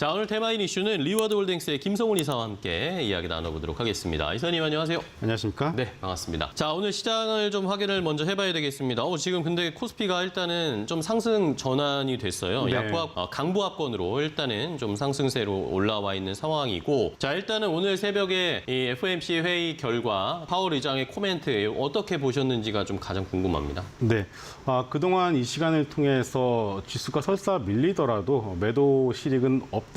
자, 오늘 테마인 이슈는 리워드 홀딩스의 김성훈 이사와 함께 이야기 나눠보도록 하겠습니다. 이사님 안녕하세요. 안녕하십니까? 네, 반갑습니다. 자, 오늘 시장을 좀 확인을 먼저 해봐야 되겠습니다. 지금 근데 코스피가 일단은 좀 상승 전환이 됐어요. 네. 강보합권으로 일단은 좀 상승세로 올라와 있는 상황이고, 자, 일단은 오늘 새벽에 이 FOMC 회의 결과 파월 의장의 코멘트 어떻게 보셨는지가 좀 가장 궁금합니다. 네, 그동안 이 시간을 통해서 지수가 설사 밀리더라도 매도 실익은 없다.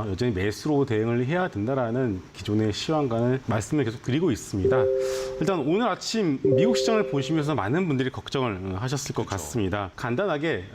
여전히 매수로 대응을 해야 된다라는 기존의 시황과는 말씀을 계속 드리고 있습니다. 일단 오늘 아침 미국 시장을 보시면서 많은 분들이 걱정을 하셨을 것 같습니다. 간단하게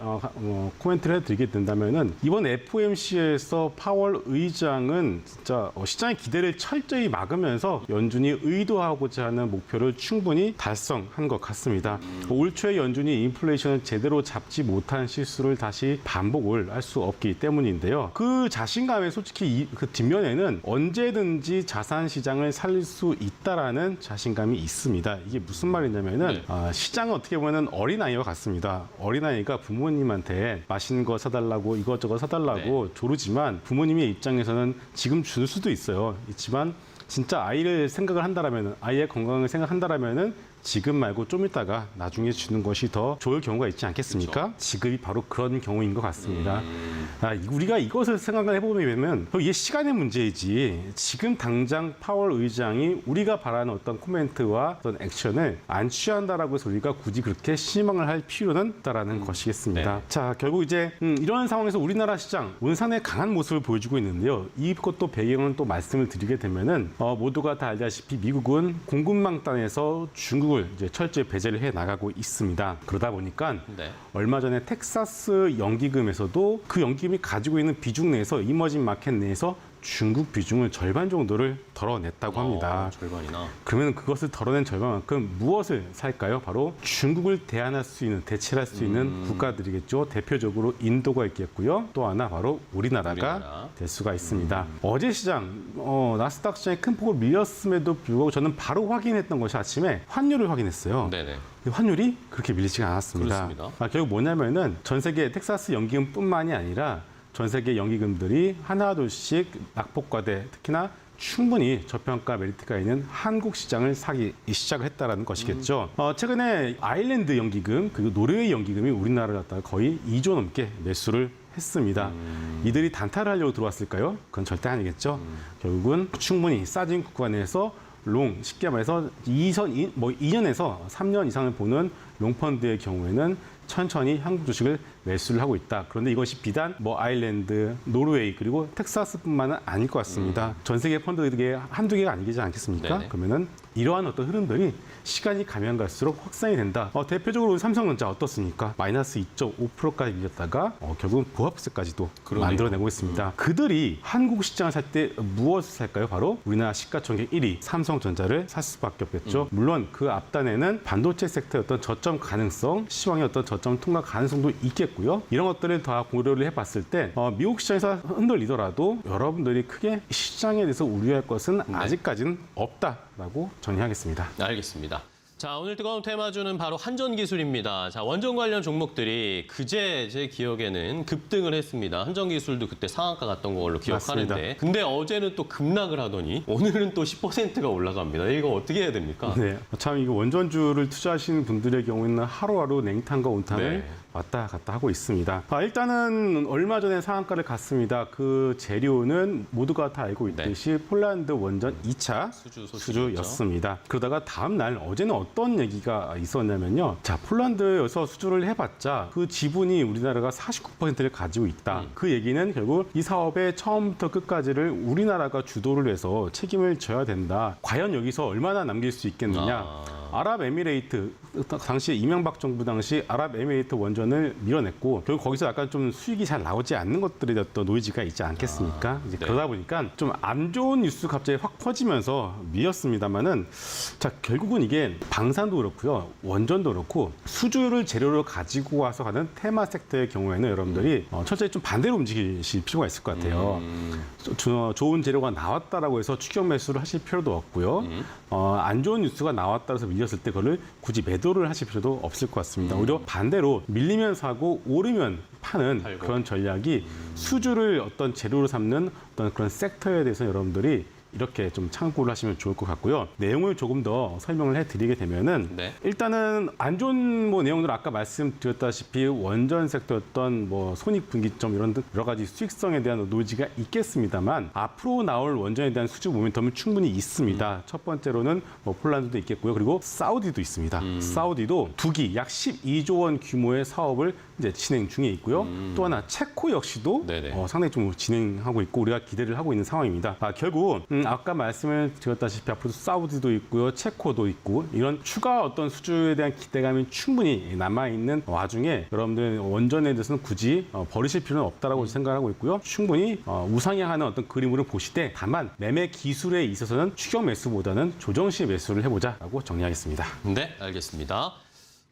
코멘트를 해드리게 된다면은 이번 FOMC에서 파월 의장은 진짜 시장의 기대를 철저히 막으면서 연준이 의도하고자 하는 목표를 충분히 달성한 것 같습니다. 올 초에 연준이 인플레이션을 제대로 잡지 못한 실수를 다시 반복을 할 수 없기 때문인데요. 그 자신감에 솔직히 그 뒷면에는 언제든지 자산 시장을 살릴 수 있다라는 자신감이 있습니다. 이게 무슨 말이냐면은 시장은 어떻게 보면 어린아이와 같습니다. 어린아이가 부모님한테 맛있는 거 사달라고 이것저것 사달라고 조르지만 부모님의 입장에서는 지금 줄 수도 있지만 진짜 아이를 생각을 한다라면, 아이의 건강을 생각한다라면은 지금 말고 좀 있다가 나중에 주는 것이 더 좋을 경우가 있지 않겠습니까? 그렇죠. 지급이 바로 그런 경우인 것 같습니다. 우리가 이것을 생각을 해보면 이게 시간의 문제이지 지금 당장 파월 의장이 우리가 바라는 어떤 코멘트와 어떤 액션을 안 취한다라고 해서 우리가 굳이 그렇게 실망을 할 필요는 없다라는 것이겠습니다. 네. 자, 결국 이제 이런 상황에서 우리나라 시장 원산의 강한 모습을 보여주고 있는데요. 이것도 배경을 또 말씀을 드리게 되면은 모두가 다 알다시피 미국은 공급망단에서 중국을 이제 철저히 배제를 해 나가고 있습니다. 그러다 보니까 얼마 전에 텍사스 연기금에서도 그 연기금이 가지고 있는 비중 내에서 이머징 마켓 내에서 중국 비중을 절반 정도를 덜어냈다고 합니다. 절반이나. 그러면 그것을 덜어낸 절반만큼 무엇을 살까요? 바로 중국을 대체할 수 있는 국가들이겠죠. 대표적으로 인도가 있겠고요. 또 하나 바로 우리나라가 될 수가 있습니다. 어제 시장 나스닥 시장에 큰 폭으로 밀렸음에도 불구하고 저는 바로 확인했던 것이 아침에 환율을 확인했어요. 네네. 환율이 그렇게 밀리지가 않았습니다. 결국 뭐냐면은 전 세계 텍사스 연기금뿐만이 아니라 전 세계 연기금들이 하나둘씩 낙폭과대, 특히나 충분히 저평가 메리트가 있는 한국 시장을 사기 시작을 했다는 것이겠죠. 최근에 아일랜드 연기금, 그리고 노르웨이 연기금이 우리나라를 갖다가 거의 2조 넘게 매수를 했습니다. 이들이 단타를 하려고 들어왔을까요? 그건 절대 아니겠죠. 결국은 충분히 싸진 구간에서 쉽게 말해서 2년에서 3년 이상을 보는 롱펀드의 경우에는 천천히 한국 주식을 매수를 하고 있다. 그런데 이것이 비단 아일랜드, 노르웨이, 그리고 텍사스뿐만은 아닐 것 같습니다. 전 세계 펀드들이 한두 개가 아니지 않겠습니까? 네네. 그러면은 이러한 어떤 흐름들이 시간이 가면 갈수록 확산이 된다. 대표적으로 삼성전자 어떻습니까? 마이너스 2.5%까지 밀렸다가 결국은 부합세까지도 만들어내고 있습니다. 그들이 한국 시장을 살 때 무엇을 살까요? 바로 우리나라 시가총액 1위 삼성전자를 살 수밖에 없겠죠. 물론 그 앞단에는 반도체 섹터의 어떤 저점 가능성, 시황의 어떤 저점 통과 가능성도 있겠고요. 이런 것들을 다 고려를 해봤을 때 미국 시장에서 흔들리더라도 여러분들이 크게 시장에 대해서 우려할 것은 아직까지는 없다라고 정리하겠습니다. 알겠습니다. 자, 오늘 뜨거운 테마주는 바로 한전기술입니다. 자, 원전 관련 종목들이 그제 제 기억에는 급등을 했습니다. 한전기술도 그때 상한가 갔던 걸로 기억하는데. 맞습니다. 근데 어제는 또 급락을 하더니 오늘은 또 10%가 올라갑니다. 이거 어떻게 해야 됩니까? 네, 참 이거 원전주를 투자하시는 분들의 경우에는 하루하루 냉탕과 온탕을 왔다 갔다 하고 있습니다. 일단은 얼마 전에 상한가를 갔습니다. 그 재료는 모두가 다 알고 있듯이 폴란드 원전 2차 수주였습니다. 그러다가 다음 날 어제는 어떤 얘기가 있었냐면요. 자, 폴란드에서 수주를 해봤자 그 지분이 우리나라가 49%를 가지고 있다. 그 얘기는 결국 이 사업의 처음부터 끝까지를 우리나라가 주도를 해서 책임을 져야 된다. 과연 여기서 얼마나 남길 수 있겠느냐. 아랍에미레이트, 당시 이명박 정부 당시 아랍에미레이트 원전을 밀어냈고 결국 거기서 약간 좀 수익이 잘 나오지 않는 것들에 어떤 노이즈가 있지 않겠습니까? 이제 그러다 보니까 좀 안 좋은 뉴스 갑자기 확 퍼지면서 밀었습니다만은 자, 결국은 이게 방산도 그렇고요. 원전도 그렇고 수주를 재료로 가지고 와서 가는 테마 섹터의 경우에는 여러분들이 철저히 좀 반대로 움직이실 필요가 있을 것 같아요. 좋은 재료가 나왔다라고 해서 추격 매수를 하실 필요도 없고요. 안 좋은 뉴스가 나왔다고 해서 밀렸을 때 그걸 굳이 매도를 하실 필요도 없을 것 같습니다. 오히려 반대로 밀리면 사고 오르면 파는 팔고. 그런 전략이 수주를 어떤 재료로 삼는 어떤 그런 섹터에 대해서 여러분들이 이렇게 좀 참고를 하시면 좋을 것 같고요. 내용을 조금 더 설명을 해드리게 되면은 네. 일단은 안 좋은 뭐 내용들 아까 말씀드렸다시피 원전 섹터였던 뭐 손익분기점 이런 여러 가지 수익성에 대한 노지가 있겠습니다만 앞으로 나올 원전에 대한 수주 모멘텀은 충분히 있습니다. 첫 번째로는 뭐 폴란드도 있겠고요. 그리고 사우디도 있습니다. 사우디도 두 기 약 12조 원 규모의 사업을 이제 진행 중에 있고요. 또 하나 체코 역시도 네네. 상당히 좀 진행하고 있고 우리가 기대를 하고 있는 상황입니다. 결국 아까 말씀을 드렸다시피 앞으로 사우디도 있고요, 체코도 있고 이런 추가 어떤 수주에 대한 기대감이 충분히 남아 있는 와중에 여러분들 원전에 대해서는 굳이 버리실 필요는 없다라고 생각하고 있고요. 충분히 우상향하는 어떤 그림으로 보시되 다만 매매 기술에 있어서는 추격 매수보다는 조정시 매수를 해보자라고 정리하겠습니다. 네, 알겠습니다.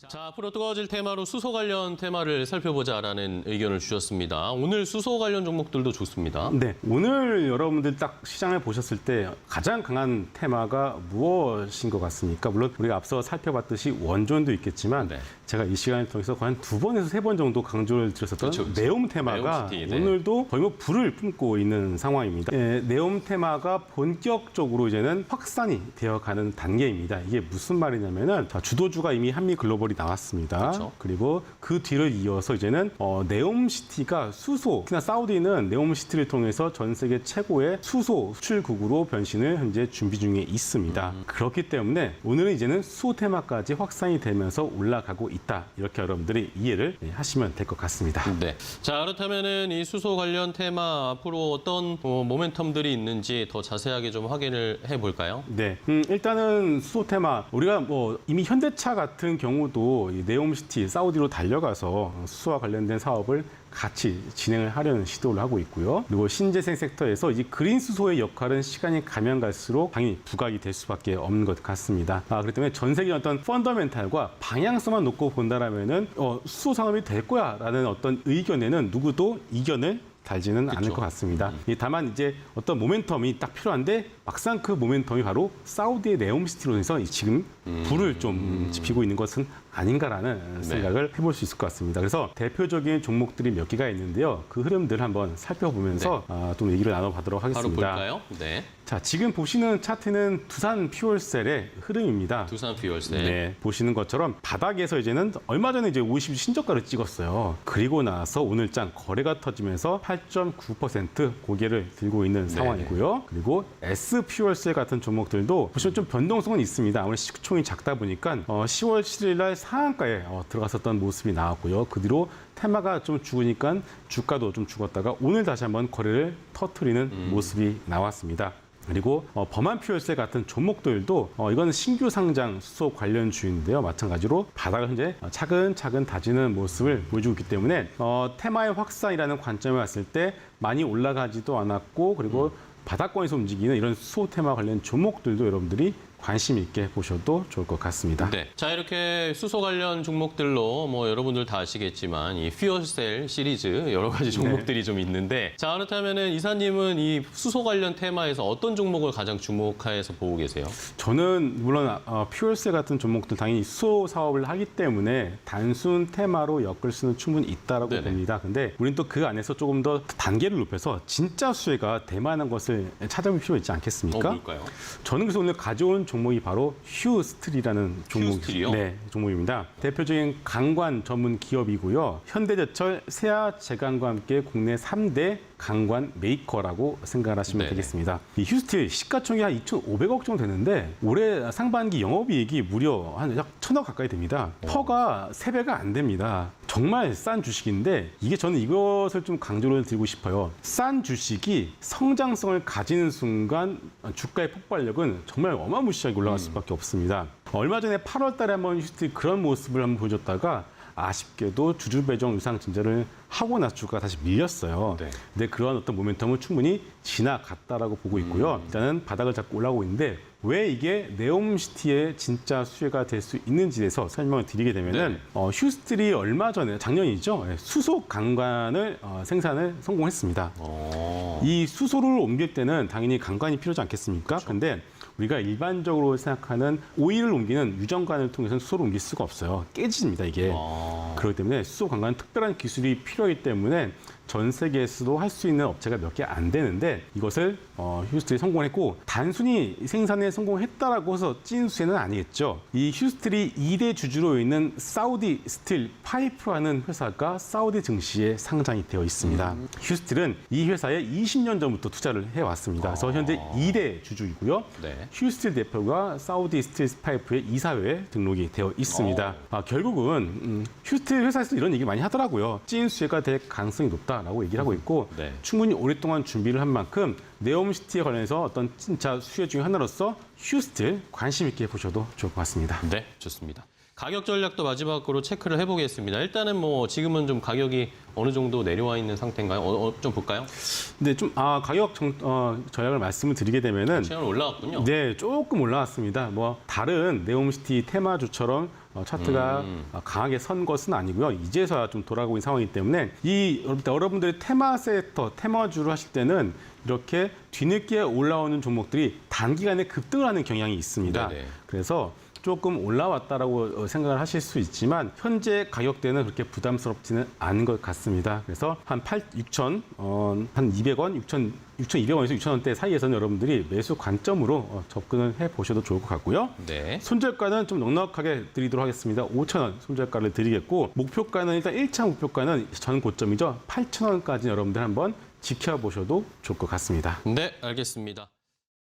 자, 앞으로 뜨거워질 테마로 수소 관련 테마를 살펴보자라는 의견을 주셨습니다. 오늘 수소 관련 종목들도 좋습니다. 네, 오늘 여러분들 딱 시장을 보셨을 때 가장 강한 테마가 무엇인 것 같습니까? 물론 우리가 앞서 살펴봤듯이 원전도 있겠지만 네. 제가 이 시간을 통해서 거의 한 2번에서 3번 정도 강조를 드렸었던 그렇죠. 네옴 테마가 네옴시티, 네. 오늘도 거의 뭐 불을 뿜고 있는 상황입니다. 네옴 테마가 본격적으로 이제는 확산이 되어가는 단계입니다. 이게 무슨 말이냐면은 주도주가 이미 한미 글로벌이 나왔습니다. 그렇죠. 그리고 그 뒤를 이어서 이제는 네옴시티가 수소, 특히나 사우디는 네옴시티를 통해서 전 세계 최고의 수소 수출국으로 변신을 현재 준비 중에 있습니다. 그렇기 때문에 오늘은 이제는 수소 테마까지 확산이 되면서 올라가고 있다. 이렇게 여러분들이 이해를 하시면 될 것 같습니다. 네. 자, 그렇다면은 이 수소 관련 테마 앞으로 어떤 모멘텀들이 있는지 더 자세하게 좀 확인을 해볼까요? 네, 일단은 수소 테마 우리가 뭐 이미 현대차 같은 경우도 이 네옴시티 사우디로 달려가서 수소와 관련된 사업을 같이 진행을 하려는 시도를 하고 있고요. 그리고 신재생 섹터에서 이 그린 수소의 역할은 시간이 가면 갈수록 당연히 부각이 될 수밖에 없는 것 같습니다. 그렇기 때문에 전 세계 어떤 펀더멘탈과 방향성만 놓고 본다라면은 수소 산업이 될 거야라는 어떤 의견에는 누구도 이견을 달지는 않을 것 같습니다. 다만 이제 어떤 모멘텀이 딱 필요한데 막상 그 모멘텀이 바로 사우디의 네옴시티로 해서 지금 불을 좀 지피고 있는 것은 아닌가라는 생각을 해볼 수 있을 것 같습니다. 그래서 대표적인 종목들이 몇 개가 있는데요. 그 흐름들을 한번 살펴보면서 좀 얘기를 나눠보도록 하겠습니다. 바로 볼까요? 네. 자, 지금 보시는 차트는 두산 퓨얼셀의 흐름입니다. 두산 퓨얼셀. 네, 보시는 것처럼 바닥에서 이제는 얼마 전에 이제 50 신저가를 찍었어요. 그리고 나서 오늘장 거래가 터지면서 8.9% 고개를 들고 있는 상황이고요. 그리고 S 퓨얼셀 같은 종목들도 보시면 좀 변동성은 있습니다. 아무래도 시총이 작다 보니까 10월 7일 날 상한가에 들어갔었던 모습이 나왔고요. 그 뒤로 테마가 좀 죽으니까 주가도 좀 죽었다가 오늘 다시 한번 거래를 터트리는 모습이 나왔습니다. 그리고 범한 퓨얼셀 같은 종목들도 이거는 신규 상장 수소 관련주인데요. 마찬가지로 바닥을 현재 차근차근 다지는 모습을 보여주고 있기 때문에 테마의 확산이라는 관점에 왔을 때 많이 올라가지도 않았고 그리고 바닥권에서 움직이는 이런 수소 테마 관련 종목들도 여러분들이 관심 있게 보셔도 좋을 것 같습니다. 네. 자, 이렇게 수소 관련 종목들로 뭐 여러분들 다 아시겠지만 이 퓨얼셀 시리즈 여러 가지 종목들이 좀 있는데 자, 그렇다면은 이사님은 이 수소 관련 테마에서 어떤 종목을 가장 주목해서 보고 계세요? 저는 물론 퓨얼셀 같은 종목들 당연히 수소 사업을 하기 때문에 단순 테마로 엮을 수는 충분히 있다라고 네네. 봅니다. 근데 우리는 또 그 안에서 조금 더 단계를 높여서 진짜 수혜가 될 만한 것을 찾아볼 필요가 있지 않겠습니까? 뭘까요? 저는 그래서 오늘 가져온 종목이 바로 휴스틸이라는 휴스틸이요? 네, 종목입니다. 대표적인 강관 전문 기업이고요. 현대제철, 세아제강과 함께 국내 3대 강관 메이커라고 생각하시면 네네. 되겠습니다. 이 휴스틸 시가총액이 한 2,500억 정도 되는데 올해 상반기 영업이익이 무려 한 약 1,000억 가까이 됩니다. 퍼가 3배가 안 됩니다. 정말 싼 주식인데 이게 저는 이것을 좀 강조를 드리고 싶어요. 싼 주식이 성장성을 가지는 순간 주가의 폭발력은 정말 어마무시하게 올라갈 수밖에 없습니다. 얼마 전에 8월 달에 한번 휴스틸 그런 모습을 한번 보여줬다가 아쉽게도 주주 배정 유상 증자를 하고 나서 주가가 다시 밀렸어요. 네. 근데 그런 어떤 모멘텀은 충분히 지나갔다라고 보고 있고요. 일단은 바닥을 잡고 올라오고 있는데 왜 이게 네옴시티의 진짜 수혜가 될 수 있는지에 대해서 설명을 드리게 되면은 휴스틸이 얼마 전에 작년이죠. 수소 강관을 생산을 성공했습니다. 이 수소를 옮길 때는 당연히 강관이 필요하지 않겠습니까? 근데 우리가 일반적으로 생각하는 오일을 옮기는 유전관을 통해서는 수소를 옮길 수가 없어요. 깨집니다, 이게. 그렇기 때문에 수소 관광은 특별한 기술이 필요하기 때문에 전 세계에서도 할 수 있는 업체가 몇 개 안 되는데 이것을 휴스틀이 성공했고 단순히 생산에 성공했다라고 해서 찐수에는 아니겠죠. 이 휴스틀이 2대 주주로 있는 사우디 스틸 파이프라는 회사가 사우디 증시에 상장이 되어 있습니다. 휴스틀은 이 회사에 20년 전부터 투자를 해왔습니다. 그래서 현재 2대 주주이고요. 네. 휴스틀 대표가 사우디 스틸 파이프의 이사회에 등록이 되어 있습니다. 결국은 휴스틀 회사에서 이런 얘기 많이 하더라고요. 찐수혜가 될 가능성이 높다라고 얘기를 하고 있고 네. 충분히 오랫동안 준비를 한 만큼 네옴시티에 관련해서 어떤 진짜 수혜 중에 하나로서 휴스틀 관심 있게 보셔도 좋을 것 같습니다. 네, 좋습니다. 가격 전략도 마지막으로 체크를 해보겠습니다. 일단은 뭐 지금은 좀 가격이 어느 정도 내려와 있는 상태인가요? 좀 볼까요? 근데 좀 가격 전략을 말씀을 드리게 되면은 시간 올라갔군요. 네, 조금 올라왔습니다. 뭐 다른 네옴시티 테마주처럼 차트가 강하게 선 것은 아니고요. 이제서야 좀 돌아가고 있는 상황이기 때문에 여러분들이 테마 세터, 테마주를 하실 때는 이렇게 뒤늦게 올라오는 종목들이 단기간에 급등을 하는 경향이 있습니다. 네네. 그래서 조금 올라왔다라고 생각을 하실 수 있지만 현재 가격대는 그렇게 부담스럽지는 않은 것 같습니다. 그래서 한 6,200원, 6,200원에서 6,000원대 사이에서는 여러분들이 매수 관점으로 접근을 해보셔도 좋을 것 같고요. 네. 손절가는 좀 넉넉하게 드리도록 하겠습니다. 5,000원 손절가를 드리겠고 목표가는 일단 1차 목표가는 전 고점이죠. 8,000원까지 여러분들 한번 지켜보셔도 좋을 것 같습니다. 네, 알겠습니다.